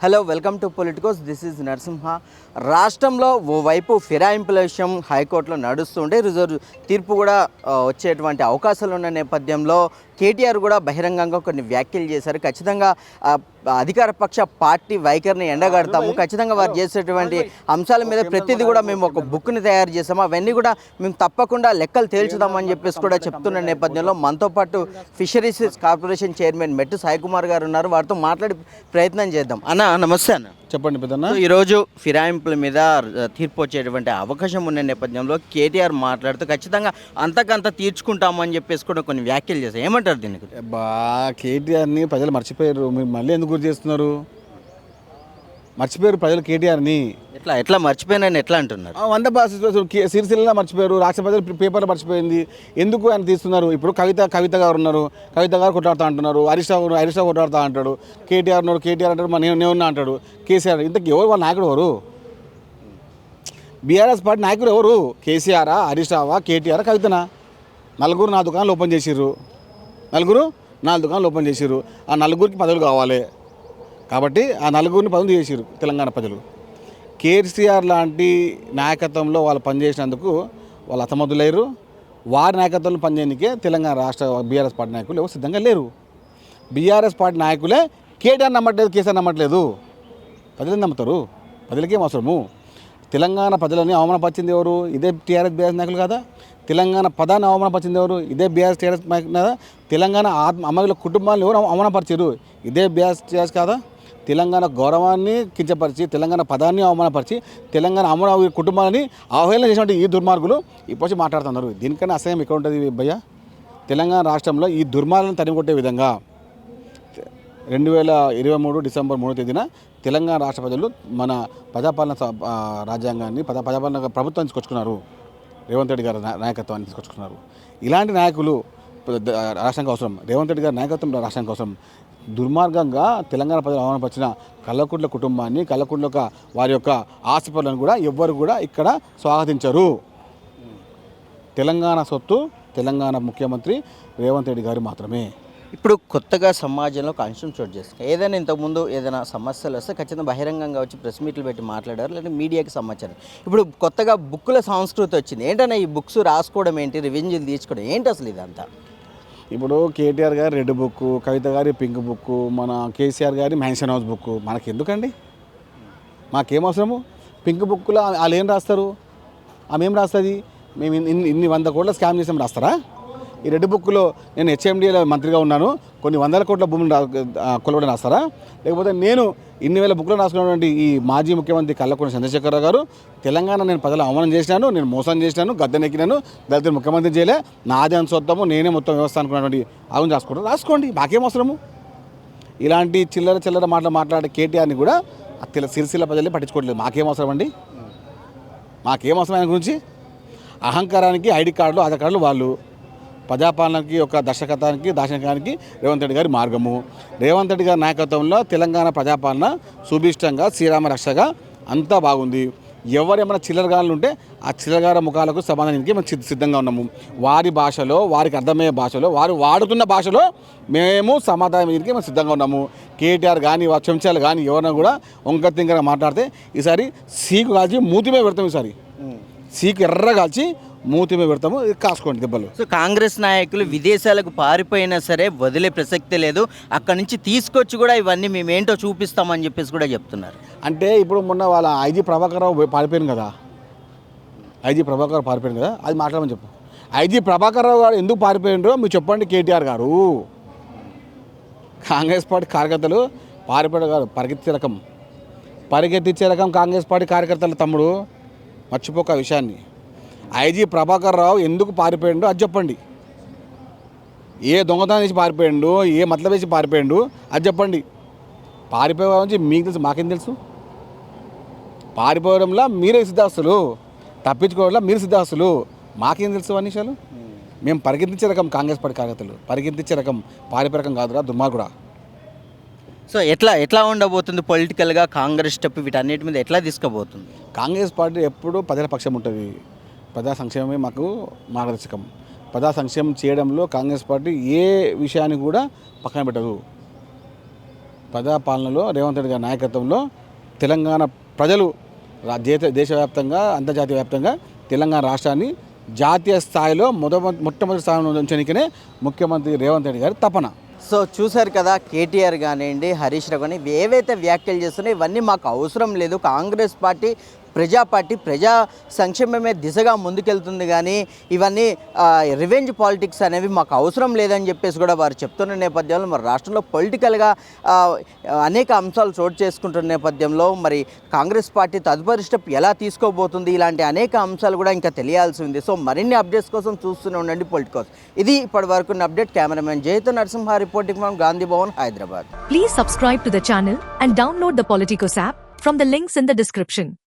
Hello welcome to Politicos. This is Narasimha. రాష్ట్రంలో ఓవైపు ఫిరాయింపుల విషయం హైకోర్టులో నడుస్తుంటే రిజర్వ్ తీర్పు కూడా వచ్చేటువంటి అవకాశాలు ఉన్న నేపథ్యంలో కేటీఆర్ కూడా బహిరంగంగా కొన్ని వ్యాఖ్యలు చేశారు. ఖచ్చితంగా అధికార పక్ష పార్టీ వైఖరిని ఎండగడతాము, ఖచ్చితంగా వారు చేసేటువంటి అంశాల మీద ప్రతిదీ కూడా మేము ఒక బుక్ని తయారు చేసాము, అవన్నీ కూడా మేము తప్పకుండా లెక్కలు తేల్చుదామని చెప్పేసి కూడా చెప్తున్న నేపథ్యంలో మనతో పాటు ఫిషరీస్ కార్పొరేషన్ చైర్మన్ మెట్టు సాయికుమార్ గారు ఉన్నారు. వారితో మాట్లాడి ప్రయత్నం చేద్దాం. అన్న నమస్తే. అన్న చెప్పండి పెద్దన్న. ఈరోజు ఫిరాయింపుల మీద తీర్పు వచ్చేటువంటి అవకాశం ఉన్న నేపథ్యంలో కేటీఆర్ మాట్లాడుతూ ఖచ్చితంగా అంతకంత తీర్చుకుంటామని చెప్పేసి కూడా కొన్ని వ్యాఖ్యలు చేశారు. ఏమంటారు దీనికి? కేటీఆర్ని ప్రజలు మర్చిపోయారు. మీరు మళ్ళీ ఎందుకు గుర్తు చేస్తున్నారు? మర్చిపోయారు ప్రజలు కేటీఆర్ని. ఎట్లా మర్చిపోయినని ఎట్లా అంటున్నారు? 100 సిరిసిల్ల మర్చిపోయారు, రాష్ట్ర ప్రజలు పేపర్లు మర్చిపోయింది. ఎందుకు ఆయన తీస్తున్నారు? ఇప్పుడు కవిత గారు ఉన్నారు, కవిత గారు కొట్లాడుతూ అంటున్నారు, హరీష్ రావు కొట్లాడుతూ అంటాడు, కేటీఆర్ అంటాడు, నేను అంటాడు, కేసీఆర్. ఇంతకు ఎవరు వాళ్ళ నాయకుడు? ఎవరు? బీఆర్ఎస్ పార్టీ నాయకుడు ఎవరు? కేసీఆరా, హరీష్ రావా, కేటీఆర్, కవితనా? నలుగురు నా దుకాణాలు ఓపెన్ చేసిర్రు. ఆ నలుగురికి పదవులు కావాలి కాబట్టి ఆ నలుగురిని పదవులు చేసిర్రు తెలంగాణ ప్రజలు. కేసీఆర్ లాంటి నాయకత్వంలో వాళ్ళు పనిచేసినందుకు వాళ్ళు అసమర్థులయ్యారు. వారి నాయకత్వంలో పనిచేయడానికే తెలంగాణ రాష్ట్ర బీఆర్ఎస్ పార్టీ నాయకులు ఎవరు సిద్ధంగా లేరు. బీఆర్ఎస్ పార్టీ నాయకులే కేటీఆర్ నమ్మట్లేదు, కేసీఆర్ నమ్మట్లేదు. ప్రజలు నమ్ముతారు. ప్రజలకేం అవసరము? తెలంగాణ ప్రజలని అవమానపరిచింది ఎవరు? ఇదే టీఆర్ఎస్ బీఆర్ఎస్ నాయకులు కదా. తెలంగాణ పదాన్ని అవమానపరిచింది ఎవరు? ఇదే బీఆర్ఎస్ టీఆర్ఎస్ నాయకులు కదా. తెలంగాణ అమ్మల కుటుంబాలను ఎవరు అవమానపరిచారు? ఇదే బీఆర్ఎస్ టీఆర్ఎస్ కాదా. తెలంగాణ గౌరవాన్ని కించపరిచి, తెలంగాణ పదాన్ని అవమానపరిచి, తెలంగాణ అమర కుటుంబాలని అవహేళన చేసినట్టు ఈ దుర్మార్గులు ఇప్పుడు మాట్లాడుతున్నారు. దీనికన్నా అసహ్యం ఎక్కడ ఉంటుంది భయ్య? తెలంగాణ రాష్ట్రంలో ఈ దుర్మార్గులను తరిమికొట్టే విధంగా 2023 డిసెంబర్ 3వ తేదీన తెలంగాణ రాష్ట్ర ప్రజలు మన ప్రజాపాలన రాజ్యాంగాన్ని ప్రజాపాలన ప్రభుత్వాన్ని తీసుకొచ్చుకున్నారు. రేవంత్ రెడ్డి గారి నాయకత్వాన్ని తీసుకొచ్చుకున్నారు. ఇలాంటి నాయకులు రాష్ట్రానికి అవసరం. రేవంత్ రెడ్డి గారి నాయకత్వం రాష్ట్రానికి అవసరం. దుర్మార్గంగా తెలంగాణ ప్రజలు అవమానపరిచిన కల్వకుంట్ల కుటుంబాన్ని, కల్వకుంట్ల వారి యొక్క ఆస్తిపరులను కూడా ఎవ్వరు కూడా ఇక్కడ స్వాగతించరు. తెలంగాణ సొత్తు తెలంగాణ ముఖ్యమంత్రి రేవంత్ రెడ్డి గారు మాత్రమే. ఇప్పుడు కొత్తగా సమాజంలో ఒక అంశం చోటు చేస్తాయి. ఏదైనా ఇంతకుముందు ఏదైనా సమస్యలు వస్తే ఖచ్చితంగా బహిరంగంగా వచ్చి ప్రెస్ మీట్లు పెట్టి మాట్లాడారు, లేదా మీడియాకి సమాచారం. ఇప్పుడు కొత్తగా బుక్కుల సంస్కృతి వచ్చింది. ఏంటన్నా ఈ బుక్స్ రాసుకోవడం ఏంటి, రివెంజ్లు తీర్చుకోవడం ఏంటి అసలు ఇదంతా? ఇప్పుడు కేటీఆర్ గారి రెడ్ బుక్, కవిత గారి పింక్ బుక్, మన కేసీఆర్ గారి మ్యాన్షన్ హౌస్ బుక్ మనకి ఎందుకండి? మాకేం అవసరము? పింక్ బుక్లో వాళ్ళు ఏం రాస్తారు? ఆమె ఏం రాస్తుంది? మేము ఇన్ని 100 కోట్ల స్కామ్ చేసాం రాస్తారా? ఈ రెడ్ బుక్లో నేను హెచ్ఎండిఏలో మంత్రిగా ఉన్నాను, కొన్ని 100 కోట్ల భూమిని కొలవడం రాస్తారా? లేకపోతే నేను ఇన్ని వేల బుక్లో రాసుకున్నటువంటి ఈ మాజీ ముఖ్యమంత్రి కల్వకుంట్ల చంద్రశేఖరరావు గారు తెలంగాణ నేను ప్రజలు అవమానం చేసినాను, నేను మోసం చేసినాను, గద్దెనెక్కినాను, దళితులు ముఖ్యమంత్రి చేయలే, నాదే అని సొత్తము, నేనే మొత్తం వ్యవస్థ అనుకున్నటువంటి ఆవును రాసుకోండి, మాకేం అవసరము? ఇలాంటి చిల్లర మాట్లాడే కేటీఆర్ని కూడా సిరిసిల్ల ప్రజలే పట్టించుకోవట్లేదు. మాకేం అవసరం అండి? మాకేం అవసరం ఆయన గురించి? అహంకారానికి ఐడి కార్డులు, ఆధార్ కార్డులు వాళ్ళు. ప్రజాపాలనకి ఒక దర్శకత్వానికి దార్శనికానికి రేవంత్ రెడ్డి గారి మార్గము. రేవంత్ రెడ్డి గారి నాయకత్వంలో తెలంగాణ ప్రజాపాలన సుభిష్టంగా, శ్రీరామ రక్షగా అంతా బాగుంది. ఎవరేమైనా చిల్లరగాళ్ళు ఉంటే ఆ చిల్లరగార ముఖాలకు సమాధానానికి మేము సిద్ధంగా ఉన్నాము. వారి భాషలో, వారికి అర్థమయ్యే భాషలో, వారు వాడుతున్న భాషలో మేము సమాధానం ఇదికి మేము సిద్ధంగా ఉన్నాము. కేటీఆర్ కానీ వారి చెంచాలు కానీ ఎవరైనా కూడా వంకతింకరగా మాట్లాడితే ఈసారి సీకు కాల్చి మూతిమే పెడతాం. ఈసారి సీకు ఎర్ర కాల్చి మూతిమే పెడతాము, కాసుకోండి దెబ్బలు. సో కాంగ్రెస్ నాయకులు విదేశాలకు పారిపోయినా సరే వదిలే ప్రసక్తి లేదు, అక్కడి నుంచి తీసుకొచ్చి కూడా ఇవన్నీ మేమేంటో చూపిస్తామని చెప్పేసి కూడా చెప్తున్నారు. అంటే ఇప్పుడు మొన్న వాళ్ళ ఐజీ ప్రభాకర్ రావు పారిపోయింది కదా, అది మాట్లాడమని చెప్పు. ఐజీ ప్రభాకర్ రావు గారు ఎందుకు పారిపోయినరో మీరు చెప్పండి. కేటీఆర్ గారు కాంగ్రెస్ పార్టీ కార్యకర్తలు పారిపోయారు గారు, పరిగెత్తించే రకం కాంగ్రెస్ పార్టీ కార్యకర్తల తమ్ముడు, మర్చిపోక ఆ విషయాన్ని. ఐజీ ప్రభాకర్ రావు ఎందుకు పారిపోయిండో అది చెప్పండి. ఏ దొంగతనం చేసి పారిపోయిండు, ఏ మతలబ్ వేసి పారిపోయిండు అది చెప్పండి. పారిపోయే నుంచి మీకు తెలుసు, మాకేం తెలుసు? పారిపోవడంలో మీరే సిద్ధాస్తులు, తప్పించుకోవడంలో మీరు సిద్ధాస్తులు, మాకేం తెలుసు అన్ని విషయాలు? మేము పరిగెత్తించే రకం కాంగ్రెస్ పార్టీ కార్యకర్తలు, పరిగెత్తించే రకం పారిపోయే రకం కాదురా దుర్మార్గుడా. సో ఎట్లా ఉండబోతుంది పొలిటికల్గా కాంగ్రెస్ స్టెప్ వీటన్నిటి మీద ఎట్లా తీసుకుపోతుంది? కాంగ్రెస్ పార్టీ ఎప్పుడూ ప్రజల పక్షం ఉంటుంది. ప్రజా సంక్షేమమే మాకు మార్గదర్శకం. ప్రజా సంక్షేమం చేయడంలో కాంగ్రెస్ పార్టీ ఏ విషయాన్ని కూడా పక్కన పెట్టదు. ప్రజాపాలనలో రేవంత్ రెడ్డి గారి నాయకత్వంలో తెలంగాణ ప్రజలు దేశవ్యాప్తంగా అంతర్జాతీయ వ్యాప్తంగా తెలంగాణ రాష్ట్రాన్ని జాతీయ స్థాయిలో మొట్టమొదటి స్థానంలో ఉంచడానికనే ముఖ్యమంత్రి రేవంత్ రెడ్డి గారి తపన. సో చూశారు కదా, కేటీఆర్ కానివ్వండి, హరీష్ రావు కానీ ఏవైతే వ్యాఖ్యలు చేస్తున్నాయో ఇవన్నీ మాకు అవసరం లేదు. కాంగ్రెస్ పార్టీ ప్రజా సంక్షేమమే దిశగా ముందుకెళ్తుంది, కానీ ఇవన్నీ రివెంజ్ పాలిటిక్స్ అనేవి మాకు అవసరం లేదని చెప్పేసి కూడా వారు చెప్తున్న నేపథ్యంలో మరి రాష్ట్రంలో పొలిటికల్గా అనేక అంశాలు చోటు చేసుకుంటున్న నేపథ్యంలో మరి కాంగ్రెస్ పార్టీ తదుపరి స్టెప్ ఎలా తీసుకోబోతుంది, ఇలాంటి అనేక అంశాలు కూడా ఇంకా తెలియాల్సి ఉంది. సో మరిన్ని అప్డేట్స్ కోసం చూస్తూనే ఉండండి పొలిటికోస్. ఇది ఇప్పటి వరకు అప్డేట్. కెమెరామెన్ జయతో Narasimha reporting from Gandhi Bhavan, Hyderabad. Please subscribe to the channel and download the Politicos app from the links in the description.